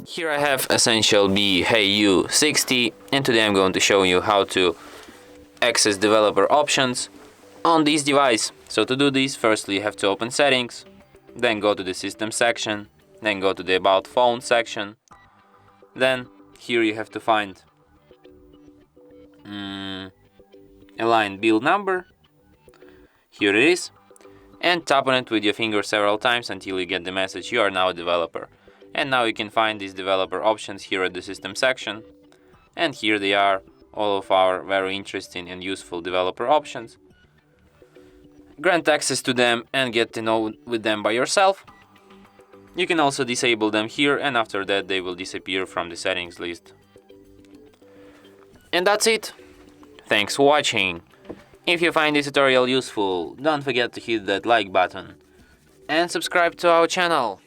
Here I have ESSENTIELB HeYou 60, and today I'm going to show you how to access developer options on this device. So to do this, firstly you have to open settings, then go to the system section, then go to the about phone section. Then here you have to find a line build number. Here it is, and tap on it with your finger several times until you get the message you are now a developer. And now you can find these developer options here at the system section, and here they are, all of our very interesting and useful developer options. Grant access to them and get to know with them by yourself. You can also disable them here, and after that they will disappear from the settings list. And that's it. Thanks for watching. If you find this tutorial useful, don't forget to hit that like button and subscribe to our channel.